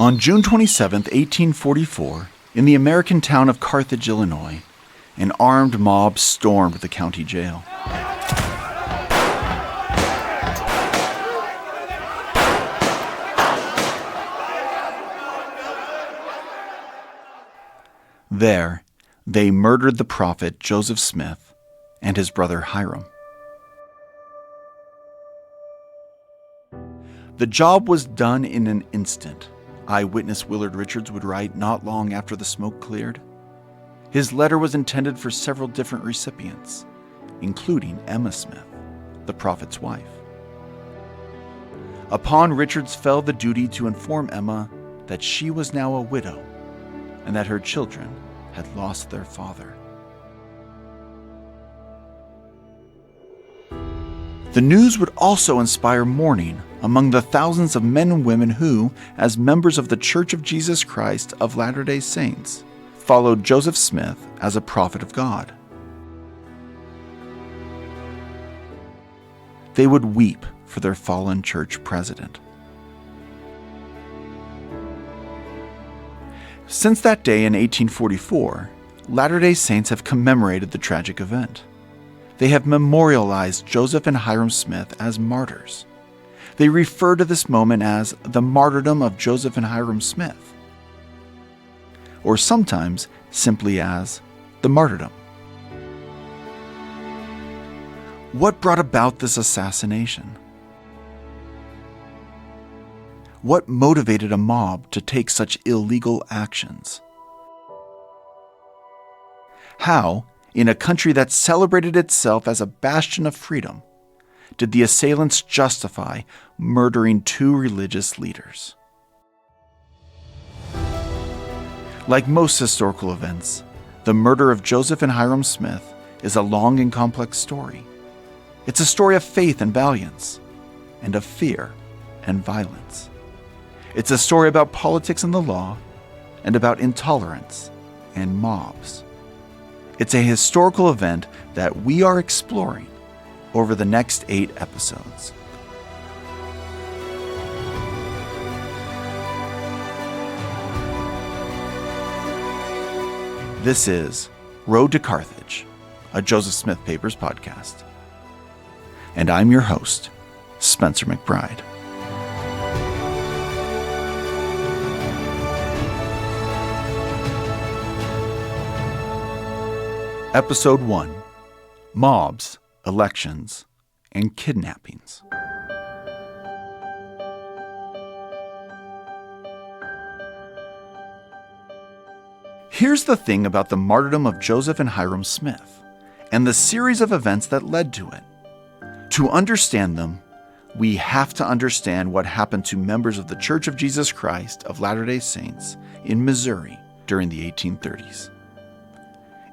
On June 27, 1844, in the American town of Carthage, Illinois, an armed mob stormed the county jail. There, they murdered the prophet Joseph Smith and his brother Hiram. The job was done in an instant, eyewitness Willard Richards would write not long after the smoke cleared. His letter was intended for several different recipients, including Emma Smith, the prophet's wife. Upon Richards fell the duty to inform Emma that she was now a widow and that her children had lost their father. The news would also inspire mourning among the thousands of men and women who, as members of the Church of Jesus Christ of Latter-day Saints, followed Joseph Smith as a prophet of God. They would weep for their fallen church president. Since that day in 1844, Latter-day Saints have commemorated the tragic event. They have memorialized Joseph and Hiram Smith as martyrs. They refer to this moment as the martyrdom of Joseph and Hiram Smith, or sometimes simply as the martyrdom. What brought about this assassination? What motivated a mob to take such illegal actions? How, in a country that celebrated itself as a bastion of freedom, did the assailants justify murdering two religious leaders? Like most historical events, the murder of Joseph and Hiram Smith is a long and complex story. It's a story of faith and valiance, and of fear and violence. It's a story about politics and the law, and about intolerance and mobs. It's a historical event that we are exploring over the next 8 episodes. This is Road to Carthage, a Joseph Smith Papers podcast. And I'm your host, Spencer McBride. Episode 1: Mobs, Elections, and Kidnappings. Here's the thing about the martyrdom of Joseph and Hiram Smith, and the series of events that led to it. To understand them, we have to understand what happened to members of the Church of Jesus Christ of Latter-day Saints in Missouri during the 1830s.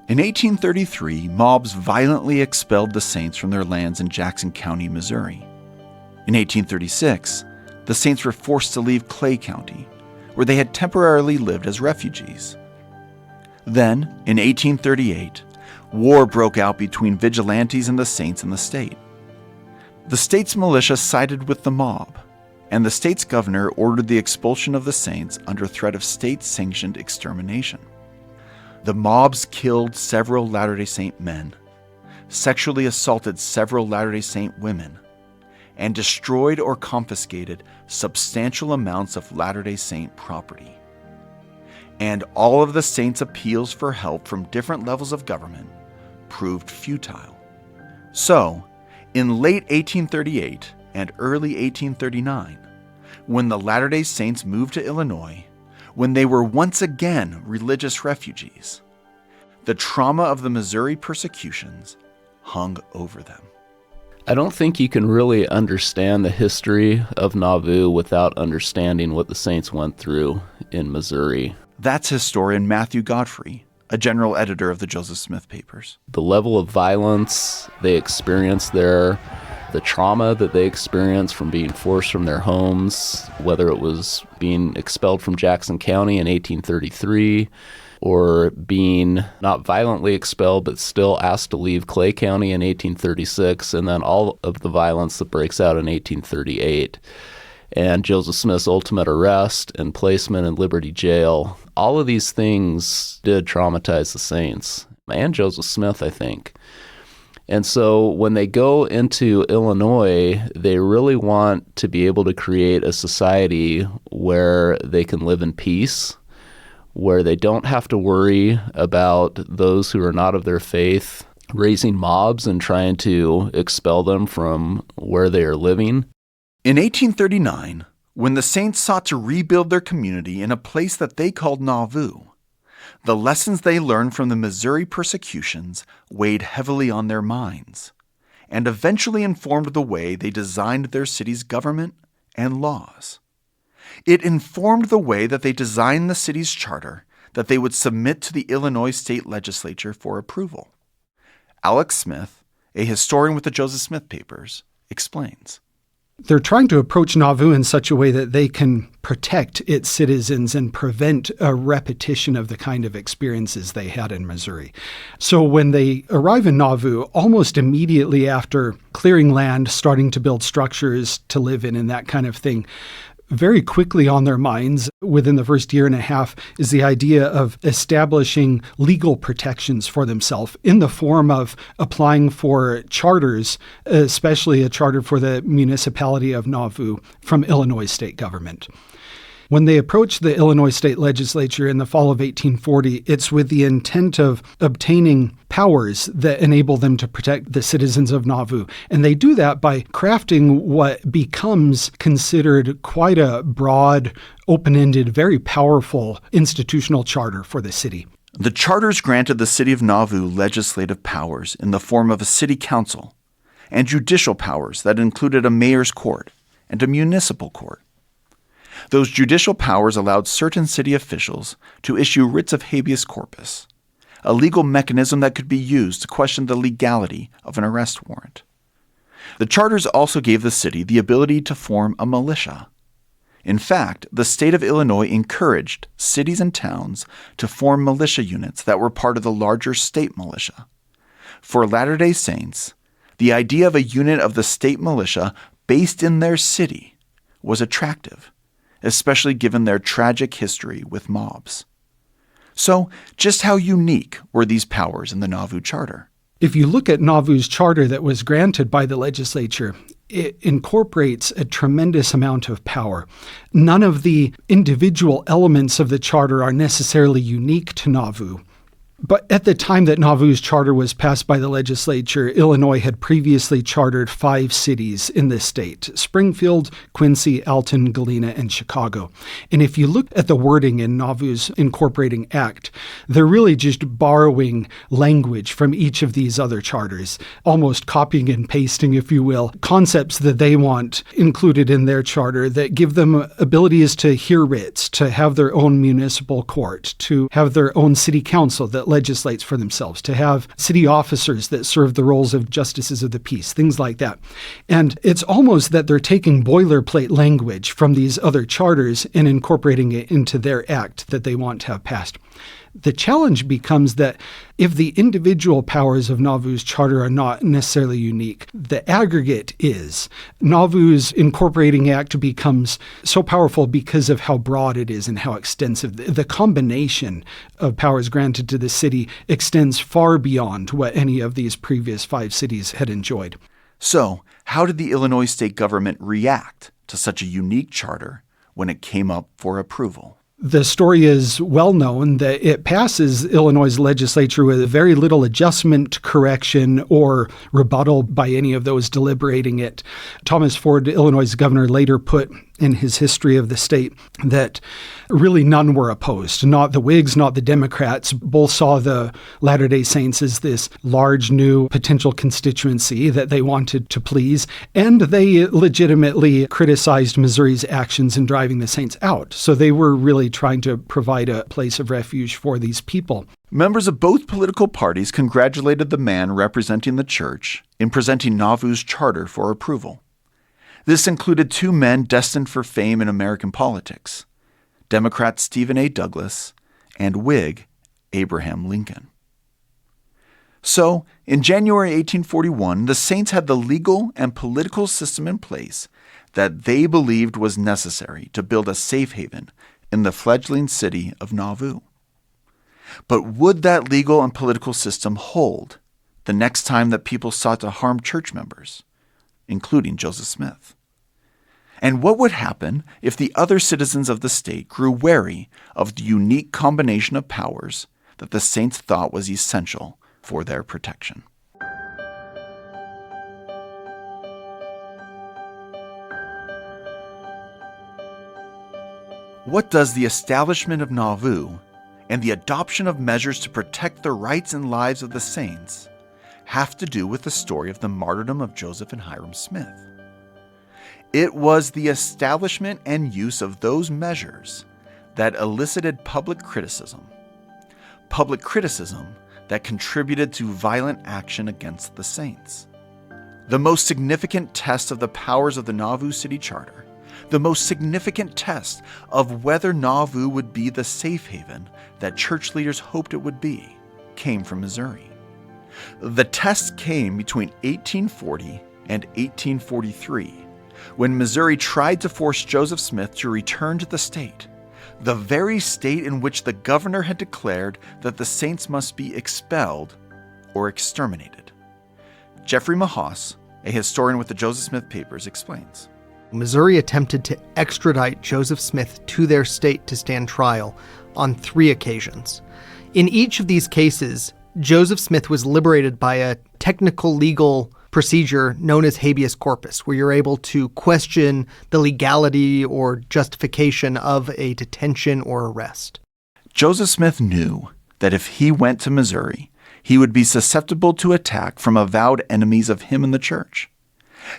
In 1833, mobs violently expelled the Saints from their lands in Jackson County, Missouri. In 1836, the Saints were forced to leave Clay County, where they had temporarily lived as refugees. Then, in 1838, war broke out between vigilantes and the Saints in the state. The state's militia sided with the mob, and the state's governor ordered the expulsion of the Saints under threat of state-sanctioned extermination. The mobs killed several Latter-day Saint men, sexually assaulted several Latter-day Saint women, and destroyed or confiscated substantial amounts of Latter-day Saint property. And all of the Saints' appeals for help from different levels of government proved futile. So, in late 1838 and early 1839, when the Latter-day Saints moved to Illinois, when they were once again religious refugees, the trauma of the Missouri persecutions hung over them. I don't think you can really understand the history of Nauvoo without understanding what the Saints went through in Missouri. That's historian Matthew Godfrey, a general editor of the Joseph Smith Papers. The level of violence they experienced there, the trauma that they experienced from being forced from their homes, whether it was being expelled from Jackson County in 1833 or being not violently expelled but still asked to leave Clay County in 1836, and then all of the violence that breaks out in 1838. and Joseph Smith's ultimate arrest and placement in Liberty Jail. All of these things did traumatize the Saints, and Joseph Smith, I think. And so when they go into Illinois, they really want to be able to create a society where they can live in peace, where they don't have to worry about those who are not of their faith raising mobs and trying to expel them from where they are living. In 1839, when the Saints sought to rebuild their community in a place that they called Nauvoo, the lessons they learned from the Missouri persecutions weighed heavily on their minds and eventually informed the way they designed their city's government and laws. It informed the way that they designed the city's charter that they would submit to the Illinois state legislature for approval. Alex Smith, a historian with the Joseph Smith Papers, explains. They're trying to approach Nauvoo in such a way that they can protect its citizens and prevent a repetition of the kind of experiences they had in Missouri. So when they arrive in Nauvoo, almost immediately after clearing land, starting to build structures to live in and that kind of thing, very quickly on their minds within the first year and a half is the idea of establishing legal protections for themselves in the form of applying for charters, especially a charter for the municipality of Nauvoo from Illinois state government. When they approach the Illinois state legislature in the fall of 1840, it's with the intent of obtaining powers that enable them to protect the citizens of Nauvoo. And they do that by crafting what becomes considered quite a broad, open-ended, very powerful institutional charter for the city. The charters granted the city of Nauvoo legislative powers in the form of a city council and judicial powers that included a mayor's court and a municipal court. Those judicial powers allowed certain city officials to issue writs of habeas corpus, a legal mechanism that could be used to question the legality of an arrest warrant. The charters also gave the city the ability to form a militia. In fact, the state of Illinois encouraged cities and towns to form militia units that were part of the larger state militia. For Latter-day Saints, the idea of a unit of the state militia based in their city was attractive, especially given their tragic history with mobs. So, just how unique were these powers in the Nauvoo Charter? If you look at Nauvoo's charter that was granted by the legislature, it incorporates a tremendous amount of power. None of the individual elements of the charter are necessarily unique to Nauvoo. But at the time that Nauvoo's charter was passed by the legislature, Illinois had previously chartered 5 cities in the state: Springfield, Quincy, Alton, Galena, and Chicago. And if you look at the wording in Nauvoo's incorporating act, they're really just borrowing language from each of these other charters, almost copying and pasting, if you will, concepts that they want included in their charter that give them abilities to hear writs, to have their own municipal court, to have their own city council that legislates for themselves, to have city officers that serve the roles of justices of the peace, things like that. And it's almost that they're taking boilerplate language from these other charters and incorporating it into their act that they want to have passed. The challenge becomes that if the individual powers of Nauvoo's charter are not necessarily unique, the aggregate is. Nauvoo's incorporating act becomes so powerful because of how broad it is and how extensive. The combination of powers granted to the city extends far beyond what any of these previous 5 cities had enjoyed. So, how did the Illinois state government react to such a unique charter when it came up for approval? The story is well known that it passes Illinois' legislature with very little adjustment, correction, or rebuttal by any of those deliberating it. Thomas Ford, Illinois' governor, later put in his history of the state that really none were opposed. Not the Whigs, not the Democrats. Both saw the Latter-day Saints as this large new potential constituency that they wanted to please, and they legitimately criticized Missouri's actions in driving the Saints out. So they were really trying to provide a place of refuge for these people. Members of both political parties congratulated the man representing the church in presenting Nauvoo's charter for approval. This included 2 men destined for fame in American politics: Democrat Stephen A. Douglas and Whig Abraham Lincoln. So, in January 1841, the Saints had the legal and political system in place that they believed was necessary to build a safe haven in the fledgling city of Nauvoo. But would that legal and political system hold the next time that people sought to harm church members, including Joseph Smith? And what would happen if the other citizens of the state grew wary of the unique combination of powers that the saints thought was essential for their protection? What does the establishment of Nauvoo and the adoption of measures to protect the rights and lives of the saints have to do with the story of the martyrdom of Joseph and Hyrum Smith? It was the establishment and use of those measures that elicited public criticism that contributed to violent action against the saints. The most significant test of the powers of the Nauvoo City Charter, the most significant test of whether Nauvoo would be the safe haven that church leaders hoped it would be, came from Missouri. The test came between 1840 and 1843, when Missouri tried to force Joseph Smith to return to the state, the very state in which the governor had declared that the saints must be expelled or exterminated. Jeffrey Mahass, a historian with the Joseph Smith Papers, explains. Missouri attempted to extradite Joseph Smith to their state to stand trial on 3 occasions. In each of these cases, Joseph Smith was liberated by a technical legal procedure known as habeas corpus, where you're able to question the legality or justification of a detention or arrest. Joseph Smith knew that if he went to Missouri, he would be susceptible to attack from avowed enemies of him and the church.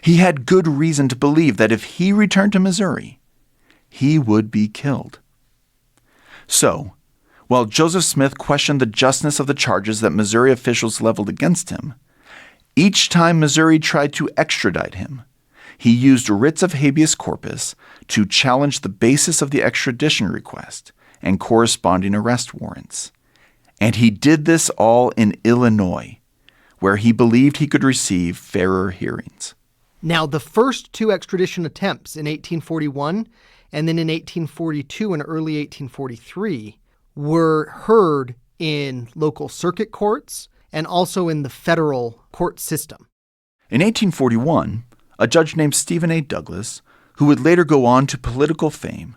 He had good reason to believe that if he returned to Missouri, he would be killed. So, while Joseph Smith questioned the justness of the charges that Missouri officials leveled against him, each time Missouri tried to extradite him, he used writs of habeas corpus to challenge the basis of the extradition request and corresponding arrest warrants. And he did this all in Illinois, where he believed he could receive fairer hearings. Now, the first 2 extradition attempts in 1841 and then in 1842 and early 1843 were heard in local circuit courts and also in the federal court system. In 1841, a judge named Stephen A. Douglas, who would later go on to political fame,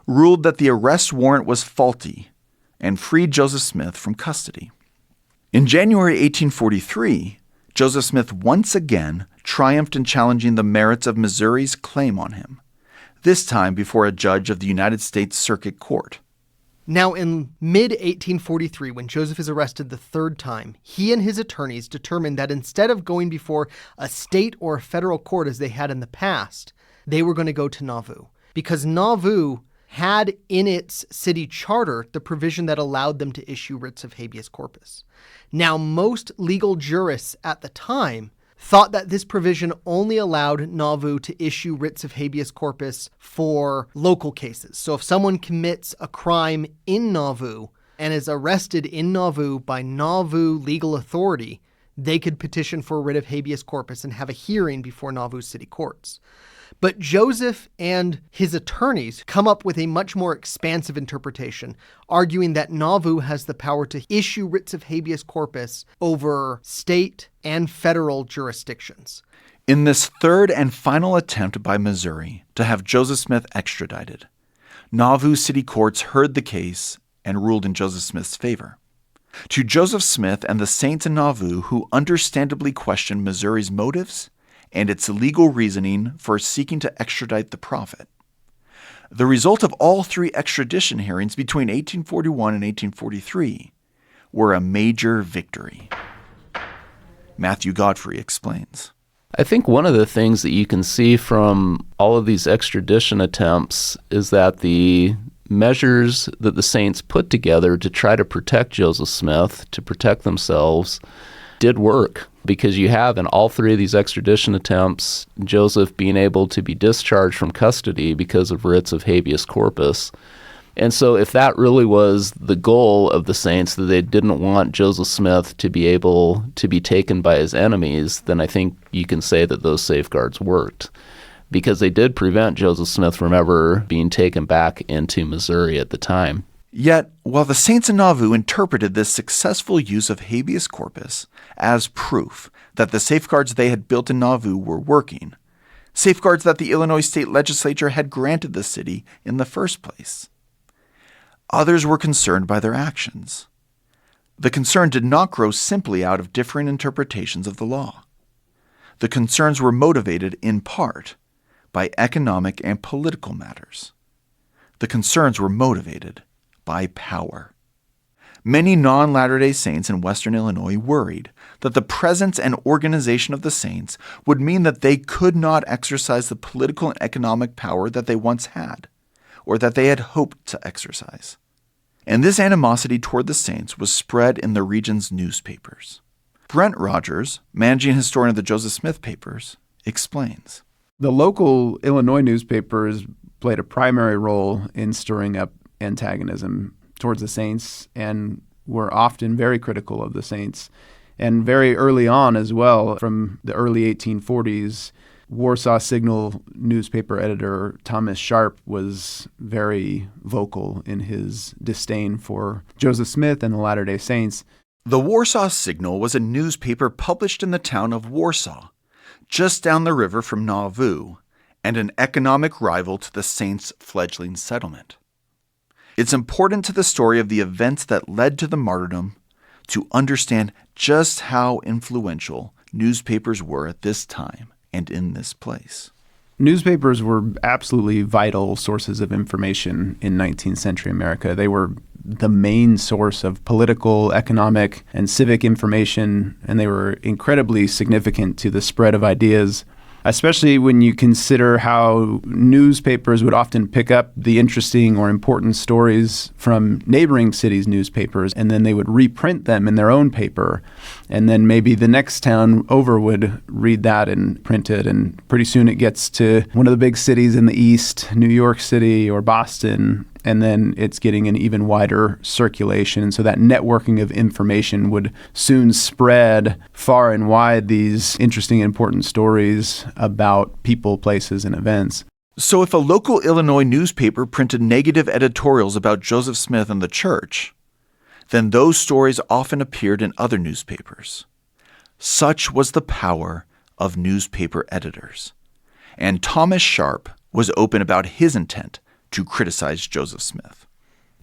ruled that the arrest warrant was faulty and freed Joseph Smith from custody. In January 1843, Joseph Smith once again triumphed in challenging the merits of Missouri's claim on him, this time before a judge of the United States Circuit Court. Now, in mid-1843, when Joseph is arrested the 3rd time, he and his attorneys determined that instead of going before a state or a federal court as they had in the past, they were going to go to Nauvoo, because Nauvoo had in its city charter the provision that allowed them to issue writs of habeas corpus. Now, most legal jurists at the time thought that this provision only allowed Nauvoo to issue writs of habeas corpus for local cases. So if someone commits a crime in Nauvoo and is arrested in Nauvoo by Nauvoo legal authority, they could petition for a writ of habeas corpus and have a hearing before Nauvoo city courts. But Joseph and his attorneys come up with a much more expansive interpretation, arguing that Nauvoo has the power to issue writs of habeas corpus over state and federal jurisdictions. In this 3rd and final attempt by Missouri to have Joseph Smith extradited, Nauvoo city courts heard the case and ruled in Joseph Smith's favor. To Joseph Smith and the saints in Nauvoo, who understandably questioned Missouri's motives and its legal reasoning for seeking to extradite the prophet, the result of all 3 extradition hearings between 1841 and 1843 were a major victory. Matthew Godfrey explains. I think one of the things that you can see from all of these extradition attempts is that the measures that the saints put together to try to protect Joseph Smith, to protect themselves, did work, because you have in all 3 of these extradition attempts Joseph being able to be discharged from custody because of writs of habeas corpus. And so if that really was the goal of the saints, that they didn't want Joseph Smith to be able to be taken by his enemies, then I think you can say that those safeguards worked. because they did prevent Joseph Smith from ever being taken back into Missouri at the time. Yet, while the saints in Nauvoo interpreted this successful use of habeas corpus as proof that the safeguards they had built in Nauvoo were working, safeguards that the Illinois state legislature had granted the city in the first place, others were concerned by their actions. The concern did not grow simply out of differing interpretations of the law. The concerns were motivated in part by economic and political matters. The concerns were motivated by power. Many non-Latter-day Saints in Western Illinois worried that the presence and organization of the Saints would mean that they could not exercise the political and economic power that they once had, or that they had hoped to exercise. And this animosity toward the Saints was spread in the region's newspapers. Brent Rogers, managing historian of the Joseph Smith papers, explains. The local Illinois newspapers played a primary role in stirring up antagonism towards the Saints and were often very critical of the Saints. And very early on as well, from the early 1840s, Warsaw Signal newspaper editor Thomas Sharp was very vocal in his disdain for Joseph Smith and the Latter-day Saints. The Warsaw Signal was a newspaper published in the town of Warsaw, just down the river from Nauvoo, and an economic rival to the Saints' fledgling settlement. It's important to the story of the events that led to the martyrdom to understand just how influential newspapers were at this time and in this place. Newspapers were absolutely vital sources of information in 19th century America. They were the main source of political, economic, and civic information, and they were incredibly significant to the spread of ideas, especially when you consider how newspapers would often pick up the interesting or important stories from neighboring cities' newspapers, and then they would reprint them in their own paper. And then maybe the next town over would read that and print it, and pretty soon it gets to one of the big cities in the East, New York City or Boston, and then it's getting an even wider circulation. And so that networking of information would soon spread far and wide these interesting and important stories about people, places, and events. So if a local Illinois newspaper printed negative editorials about Joseph Smith and the church, then those stories often appeared in other newspapers. Such was the power of newspaper editors. And Thomas Sharp was open about his intent to criticize Joseph Smith.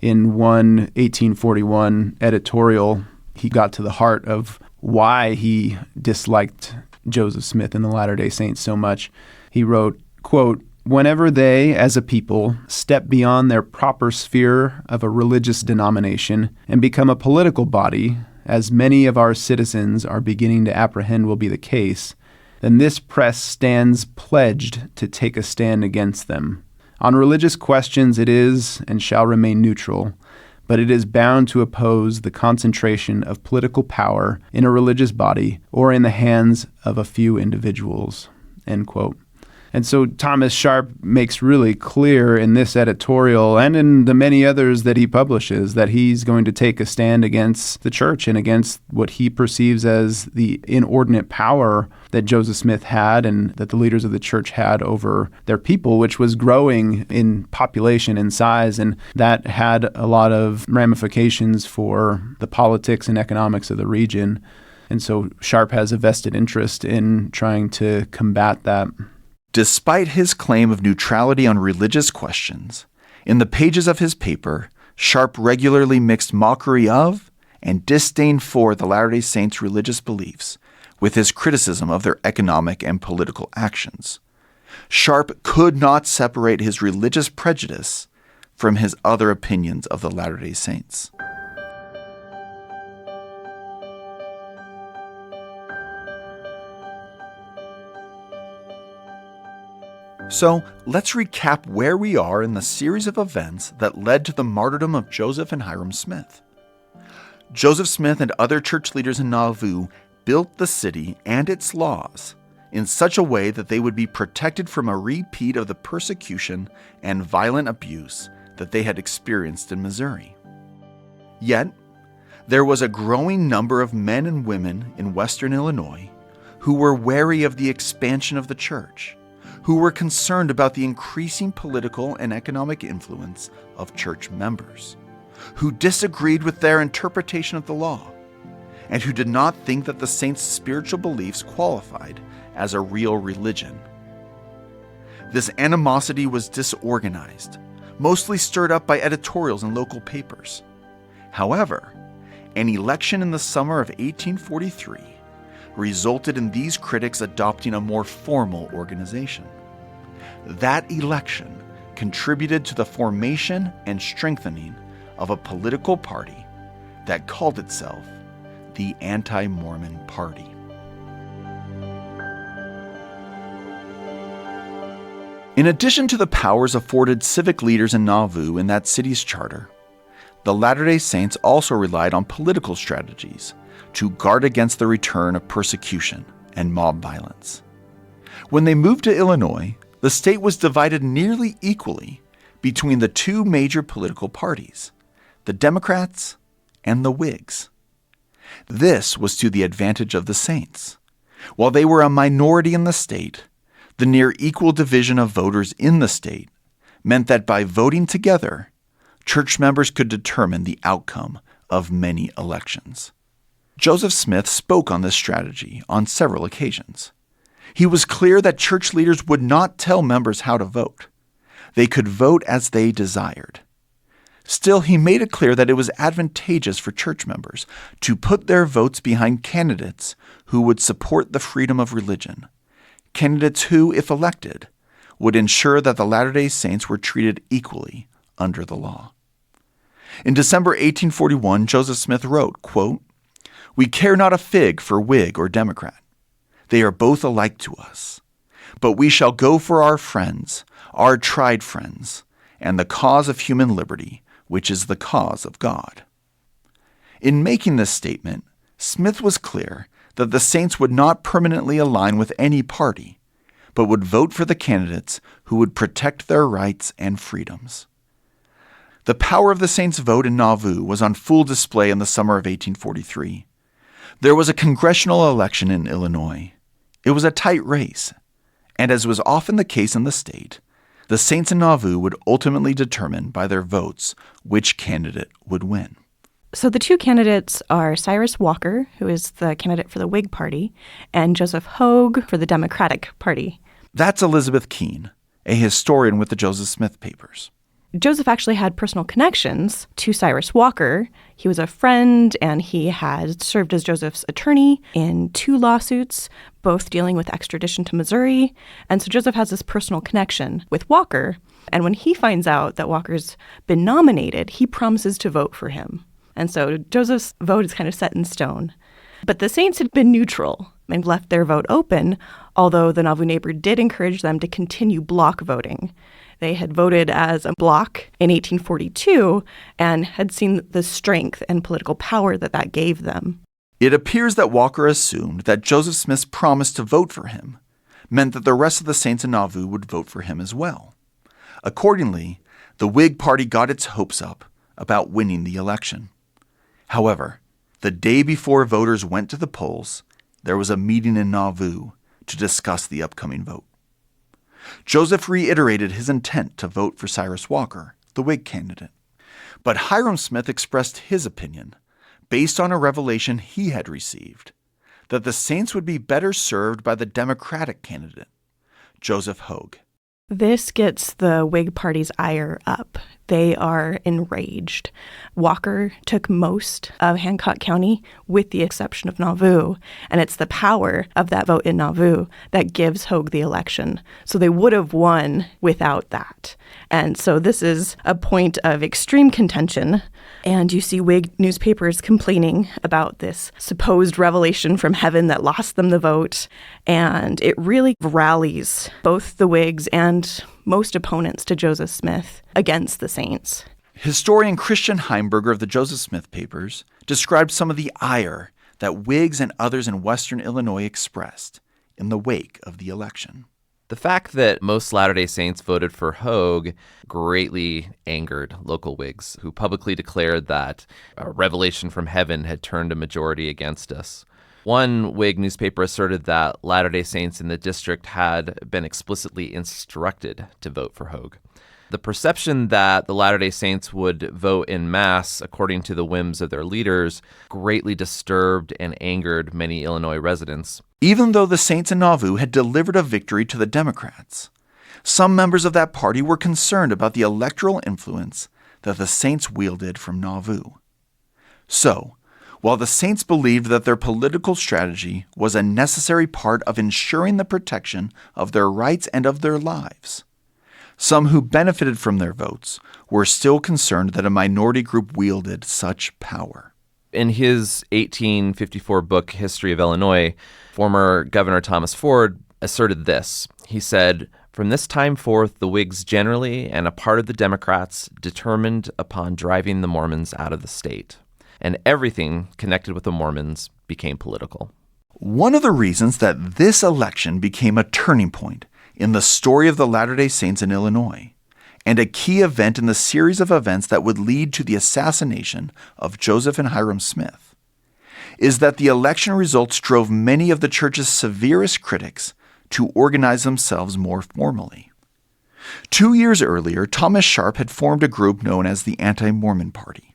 In one 1841 editorial, he got to the heart of why he disliked Joseph Smith and the Latter-day Saints so much. He wrote, quote, "Whenever they, as a people, step beyond their proper sphere of a religious denomination and become a political body, as many of our citizens are beginning to apprehend will be the case, then this press stands pledged to take a stand against them. On religious questions it is and shall remain neutral, but it is bound to oppose the concentration of political power in a religious body or in the hands of a few individuals." End quote. And so Thomas Sharp makes really clear in this editorial and in the many others that he publishes that he's going to take a stand against the church and against what he perceives as the inordinate power that Joseph Smith had and that the leaders of the church had over their people, which was growing in population and size. And that had a lot of ramifications for the politics and economics of the region. And so Sharp has a vested interest in trying to combat that. Despite his claim of neutrality on religious questions, in the pages of his paper, Sharp regularly mixed mockery of and disdain for the Latter-day Saints' religious beliefs with his criticism of their economic and political actions. Sharp could not separate his religious prejudice from his other opinions of the Latter-day Saints. So let's recap where we are in the series of events that led to the martyrdom of Joseph and Hiram Smith. Joseph Smith and other church leaders in Nauvoo built the city and its laws in such a way that they would be protected from a repeat of the persecution and violent abuse that they had experienced in Missouri. Yet, there was a growing number of men and women in Western Illinois who were wary of the expansion of the church, who were concerned about the increasing political and economic influence of church members, who disagreed with their interpretation of the law, and who did not think that the saints' spiritual beliefs qualified as a real religion. This animosity was disorganized, mostly stirred up by editorials in local papers. However, an election in the summer of 1843 resulted in these critics adopting a more formal organization. That election contributed to the formation and strengthening of a political party that called itself the Anti-Mormon Party. In addition to the powers afforded civic leaders in Nauvoo in that city's charter, the Latter-day Saints also relied on political strategies to guard against the return of persecution and mob violence. When they moved to Illinois, the state was divided nearly equally between the two major political parties, the Democrats and the Whigs. This was to the advantage of the Saints. While they were a minority in the state, the near equal division of voters in the state meant that by voting together, church members could determine the outcome of many elections. Joseph Smith spoke on this strategy on several occasions. He was clear that church leaders would not tell members how to vote. They could vote as they desired. Still, he made it clear that it was advantageous for church members to put their votes behind candidates who would support the freedom of religion, candidates who, if elected, would ensure that the Latter-day Saints were treated equally under the law. In December 1841, Joseph Smith wrote, quote, "We care not a fig for Whig or Democrat. They are both alike to us. But we shall go for our friends, our tried friends, and the cause of human liberty, which is the cause of God." In making this statement, Smith was clear that the Saints would not permanently align with any party, but would vote for the candidates who would protect their rights and freedoms. The power of the Saints' vote in Nauvoo was on full display in the summer of 1843. There was a congressional election in Illinois. It was a tight race, and as was often the case in the state, the Saints in Nauvoo would ultimately determine by their votes which candidate would win. So the two candidates are Cyrus Walker, who is the candidate for the Whig Party, and Joseph Hogue for the Democratic Party. That's Elizabeth Keene, a historian with the Joseph Smith Papers. Joseph actually had personal connections to Cyrus Walker. He was a friend, and he had served as Joseph's attorney in 2 lawsuits, both dealing with extradition to Missouri. And so Joseph has this personal connection with Walker. And when he finds out that Walker's been nominated, he promises to vote for him. And so Joseph's vote is kind of set in stone. But the Saints had been neutral and left their vote open, although the Nauvoo neighbor did encourage them to continue block voting. They had voted as a bloc in 1842 and had seen the strength and political power that that gave them. It appears that Walker assumed that Joseph Smith's promise to vote for him meant that the rest of the Saints in Nauvoo would vote for him as well. Accordingly, the Whig Party got its hopes up about winning the election. However, the day before voters went to the polls, there was a meeting in Nauvoo to discuss the upcoming vote. Joseph reiterated his intent to vote for Cyrus Walker, the Whig candidate. But Hyrum Smith expressed his opinion, based on a revelation he had received, that the Saints would be better served by the Democratic candidate, Joseph Hogue. This gets the Whig Party's ire up. They are enraged. Walker took most of Hancock County with the exception of Nauvoo, and it's the power of that vote in Nauvoo that gives Hogue the election. So they would have won without that. And so this is a point of extreme contention, and you see Whig newspapers complaining about this supposed revelation from heaven that lost them the vote, and it really rallies both the Whigs and most opponents to Joseph Smith against the Saints. Historian Christian Heimberger of the Joseph Smith Papers described some of the ire that Whigs and others in western Illinois expressed in the wake of the election. The fact that most Latter-day Saints voted for Hogue greatly angered local Whigs, who publicly declared that a revelation from heaven had turned a majority against us. One Whig newspaper asserted that Latter-day Saints in the district had been explicitly instructed to vote for Hogue. The perception that the Latter-day Saints would vote en masse according to the whims of their leaders greatly disturbed and angered many Illinois residents. Even though the Saints in Nauvoo had delivered a victory to the Democrats, some members of that party were concerned about the electoral influence that the Saints wielded from Nauvoo. So, while the Saints believed that their political strategy was a necessary part of ensuring the protection of their rights and of their lives, some who benefited from their votes were still concerned that a minority group wielded such power. In his 1854 book, History of Illinois, former Governor Thomas Ford asserted this. He said, "From this time forth, the Whigs generally and a part of the Democrats determined upon driving the Mormons out of the state, and everything connected with the Mormons became political." One of the reasons that this election became a turning point in the story of the Latter-day Saints in Illinois, and a key event in the series of events that would lead to the assassination of Joseph and Hiram Smith, is that the election results drove many of the church's severest critics to organize themselves more formally. 2 years earlier, Thomas Sharp had formed a group known as the Anti-Mormon Party.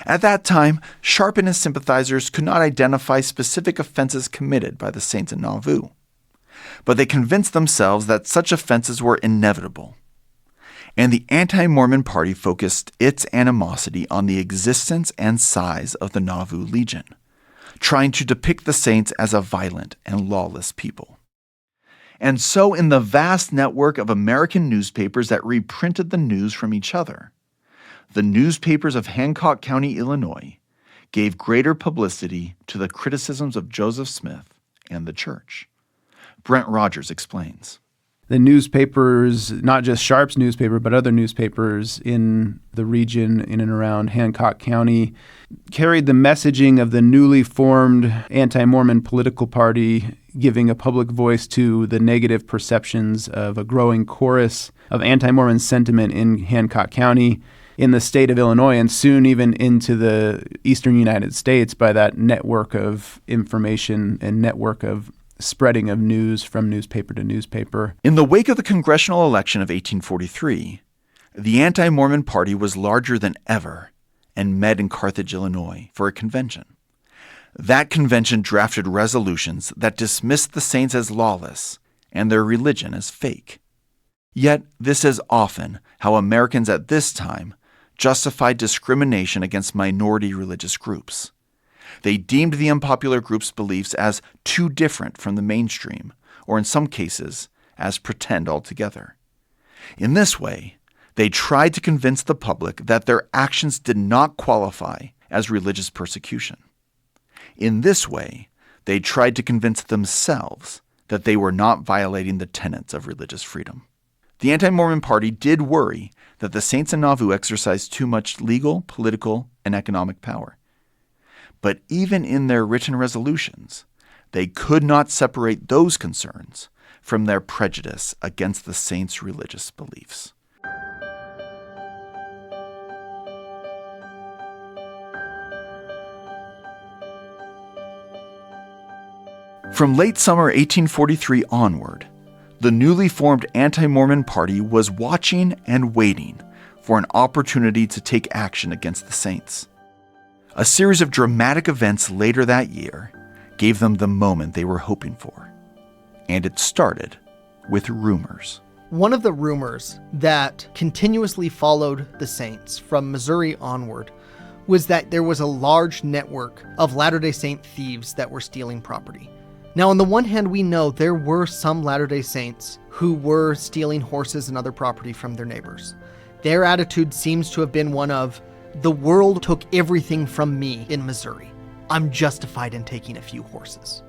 At that time, Sharp and his sympathizers could not identify specific offenses committed by the Saints in Nauvoo, but they convinced themselves that such offenses were inevitable. And the Anti-Mormon Party focused its animosity on the existence and size of the Nauvoo Legion, trying to depict the Saints as a violent and lawless people. And so in the vast network of American newspapers that reprinted the news from each other, the newspapers of Hancock County, Illinois, gave greater publicity to the criticisms of Joseph Smith and the church. Brent Rogers explains. The newspapers, not just Sharp's newspaper, but other newspapers in the region in and around Hancock County, carried the messaging of the newly formed anti-Mormon political party, giving a public voice to the negative perceptions of a growing chorus of anti-Mormon sentiment in Hancock County, in the state of Illinois, and soon even into the eastern United States by that network of information and network of spreading of news from newspaper to newspaper. In the wake of the congressional election of 1843, the Anti-Mormon Party was larger than ever and met in Carthage, Illinois, for a convention. That convention drafted resolutions that dismissed the Saints as lawless and their religion as fake. Yet this is often how Americans at this time justified discrimination against minority religious groups. They deemed the unpopular group's beliefs as too different from the mainstream, or in some cases, as pretend altogether. In this way, they tried to convince the public that their actions did not qualify as religious persecution. In this way, they tried to convince themselves that they were not violating the tenets of religious freedom. The Anti-Mormon Party did worry that the Saints in Nauvoo exercised too much legal, political, and economic power. But even in their written resolutions, they could not separate those concerns from their prejudice against the Saints' religious beliefs. From late summer 1843 onward, the newly formed Anti-Mormon Party was watching and waiting for an opportunity to take action against the Saints. A series of dramatic events later that year gave them the moment they were hoping for. And it started with rumors. One of the rumors that continuously followed the Saints from Missouri onward was that there was a large network of Latter-day Saint thieves that were stealing property. Now, on the one hand, we know there were some Latter-day Saints who were stealing horses and other property from their neighbors. Their attitude seems to have been one of, the world took everything from me in Missouri. I'm justified in taking a few horses.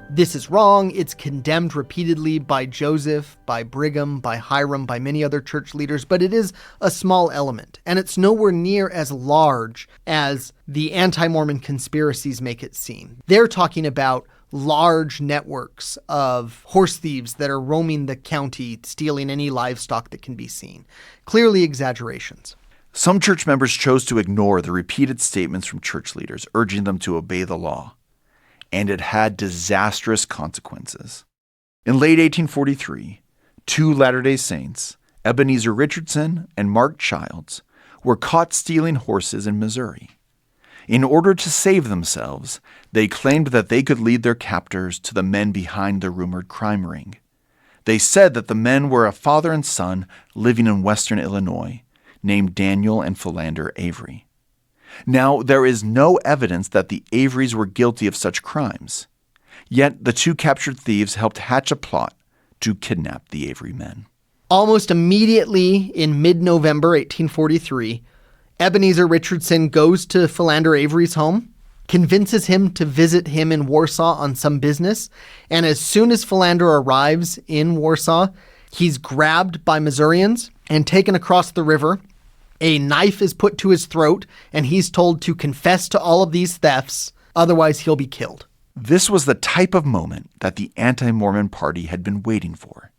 This is wrong. It's condemned repeatedly by Joseph, by Brigham, by Hiram, by many other church leaders, but it is a small element, and it's nowhere near as large as the anti-Mormon conspiracies make it seem. They're talking about large networks of horse thieves that are roaming the county, stealing any livestock that can be seen. Clearly exaggerations. Some church members chose to ignore the repeated statements from church leaders urging them to obey the law. and it had disastrous consequences. In late 1843, two Latter-day Saints, Ebenezer Richardson and Mark Childs, were caught stealing horses in Missouri. In order to save themselves, they claimed that they could lead their captors to the men behind the rumored crime ring. They said that the men were a father and son living in western Illinois, named Daniel and Philander Avery. Now, there is no evidence that the Averys were guilty of such crimes. Yet the two captured thieves helped hatch a plot to kidnap the Avery men. Almost immediately in mid-November 1843, Ebenezer Richardson goes to Philander Avery's home, convinces him to visit him in Warsaw on some business, and as soon as Philander arrives in Warsaw, he's grabbed by Missourians and taken across the river. A knife is put to his throat, and he's told to confess to all of these thefts, otherwise he'll be killed. This was the type of moment that the anti-Mormon party had been waiting for.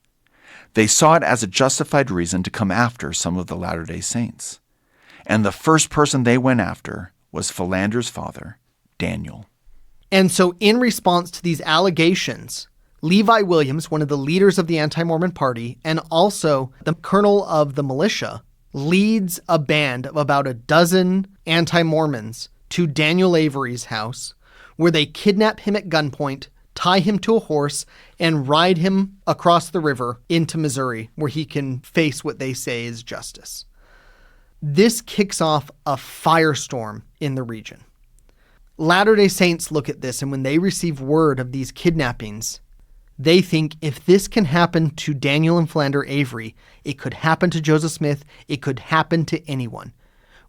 They saw it as a justified reason to come after some of the Latter-day Saints. And the first person they went after was Philander's father, Daniel. And so in response to these allegations, Levi Williams, one of the leaders of the anti-Mormon party, and also the colonel of the militia, leads a band of about a dozen anti-Mormons to Daniel Avery's house, where they kidnap him at gunpoint, tie him to a horse, and ride him across the river into Missouri, where he can face what they say is justice. This kicks off a firestorm in the region. Latter-day Saints look at this, and when they receive word of these kidnappings, they think if this can happen to Daniel and Philander Avery, it could happen to Joseph Smith, it could happen to anyone.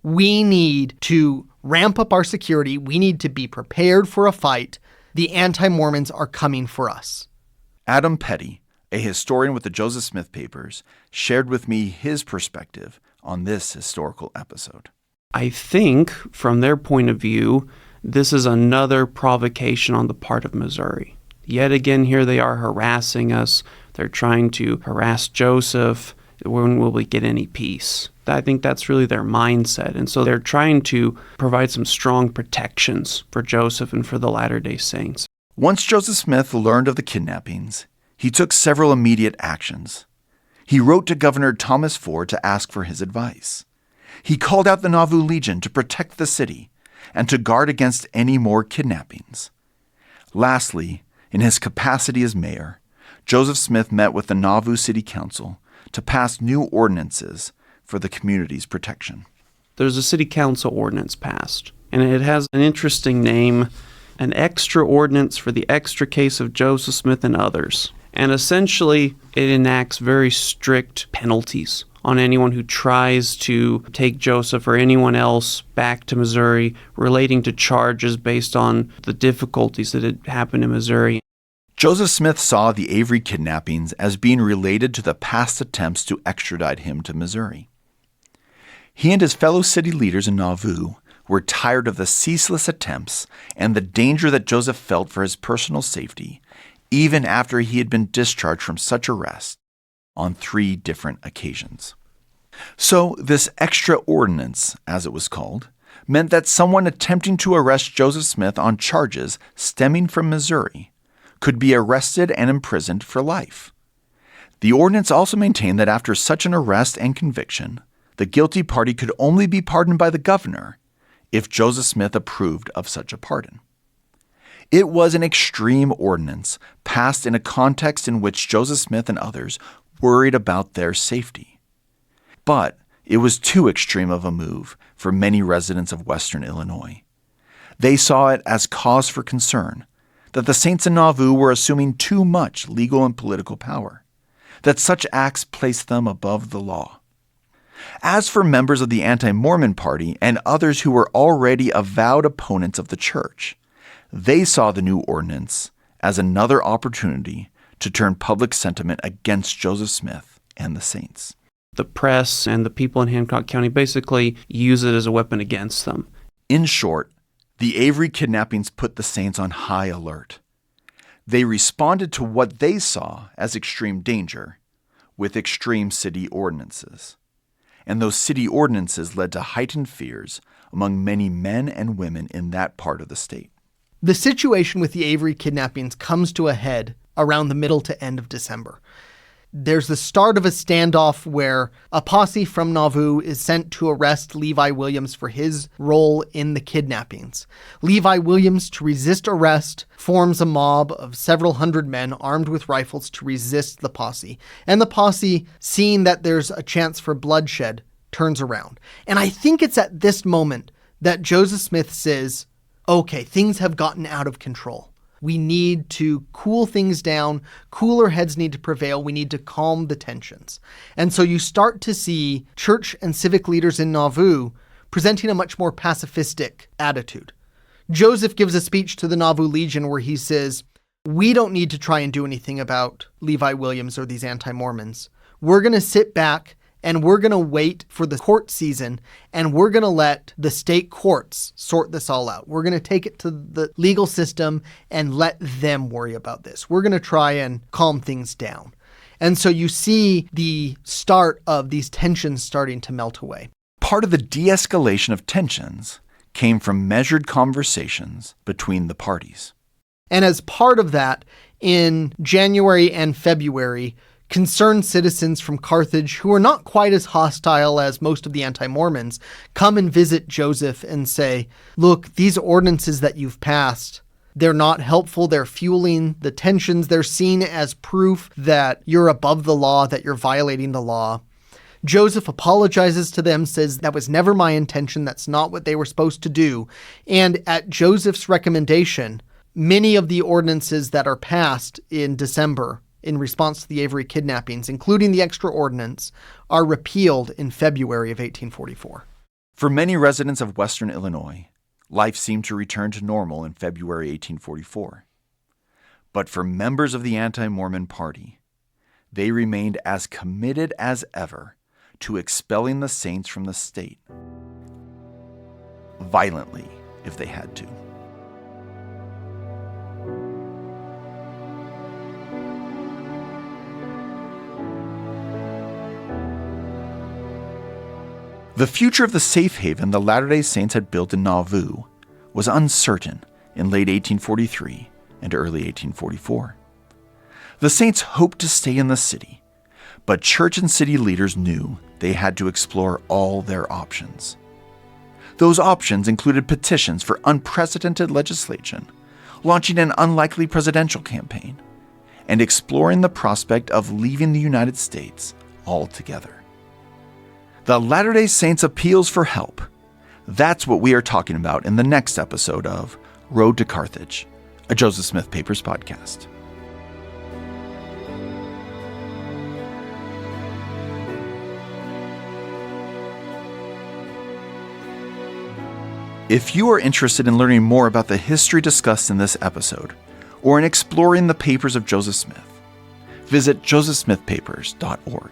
We need to ramp up our security. We need to be prepared for a fight. The anti-Mormons are coming for us. Adam Petty, a historian with the Joseph Smith Papers, shared with me his perspective on this historical episode. I think, from their point of view, this is another provocation on the part of Missouri. Yet again, here they are harassing us. They're trying to harass Joseph. When will we get any peace? I think that's really their mindset. And so they're trying to provide some strong protections for Joseph and for the Latter-day Saints. Once Joseph Smith learned of the kidnappings, he took several immediate actions. He wrote to Governor Thomas Ford to ask for his advice. He called out the Nauvoo Legion to protect the city and to guard against any more kidnappings. Lastly, in his capacity as mayor, Joseph Smith met with the Nauvoo City Council to pass new ordinances for the community's protection. There's a city council ordinance passed, and it has an interesting name, an extra ordinance for the extra case of Joseph Smith and others. And essentially, it enacts very strict penalties on anyone who tries to take Joseph or anyone else back to Missouri relating to charges based on the difficulties that had happened in Missouri. Joseph Smith saw the Avery kidnappings as being related to the past attempts to extradite him to Missouri. He and his fellow city leaders in Nauvoo were tired of the ceaseless attempts and the danger that Joseph felt for his personal safety, even after he had been discharged from such arrest on 3 different occasions. So this extra ordinance, as it was called, meant that someone attempting to arrest Joseph Smith on charges stemming from Missouri could be arrested and imprisoned for life. The ordinance also maintained that after such an arrest and conviction, the guilty party could only be pardoned by the governor if Joseph Smith approved of such a pardon. It was an extreme ordinance passed in a context in which Joseph Smith and others worried about their safety. But it was too extreme of a move for many residents of western Illinois. They saw it as cause for concern that the Saints in Nauvoo were assuming too much legal and political power, that such acts placed them above the law. As for members of the anti-Mormon party and others who were already avowed opponents of the church, they saw the new ordinance as another opportunity to turn public sentiment against Joseph Smith and the Saints. The press and the people in Hancock County basically use it as a weapon against them. In short, the Avery kidnappings put the Saints on high alert. They responded to what they saw as extreme danger with extreme city ordinances. And those city ordinances led to heightened fears among many men and women in that part of the state. The situation with the Avery kidnappings comes to a head around the middle to end of December. There's the start of a standoff where a posse from Nauvoo is sent to arrest Levi Williams for his role in the kidnappings. Levi Williams, to resist arrest, forms a mob of several hundred men armed with rifles to resist the posse. And the posse, seeing that there's a chance for bloodshed, turns around. And I think it's at this moment that Joseph Smith says, okay, things have gotten out of control. We need to cool things down. Cooler heads need to prevail. We need to calm the tensions. And so you start to see church and civic leaders in Nauvoo presenting a much more pacifistic attitude. Joseph gives a speech to the Nauvoo Legion where he says, we don't need to try and do anything about Levi Williams or these anti-Mormons. We're going to sit back and we're going to wait for the court season, and we're going to let the state courts sort this all out. We're going to take it to the legal system and let them worry about this. We're going to try and calm things down. And so you see the start of these tensions starting to melt away. Part of the de-escalation of tensions came from measured conversations between the parties. And as part of that, in January and February, concerned citizens from Carthage, who are not quite as hostile as most of the anti-Mormons, come and visit Joseph and say, look, these ordinances that you've passed, they're not helpful. They're fueling the tensions. They're seen as proof that you're above the law, that you're violating the law. Joseph apologizes to them, says that was never my intention. That's not what they were supposed to do. And at Joseph's recommendation, many of the ordinances that are passed in December in response to the Avery kidnappings, including the extra ordinance, are repealed in February of 1844. For many residents of Western Illinois, life seemed to return to normal in February 1844. But for members of the anti-Mormon party, they remained as committed as ever to expelling the saints from the state, violently if they had to. The future of the safe haven the Latter-day Saints had built in Nauvoo was uncertain in late 1843 and early 1844. The Saints hoped to stay in the city, but church and city leaders knew they had to explore all their options. Those options included petitions for unprecedented legislation, launching an unlikely presidential campaign, and exploring the prospect of leaving the United States altogether. The Latter-day Saints' appeals for help. That's what we are talking about in the next episode of Road to Carthage, a Joseph Smith Papers podcast. If you are interested in learning more about the history discussed in this episode, or in exploring the papers of Joseph Smith, visit josephsmithpapers.org.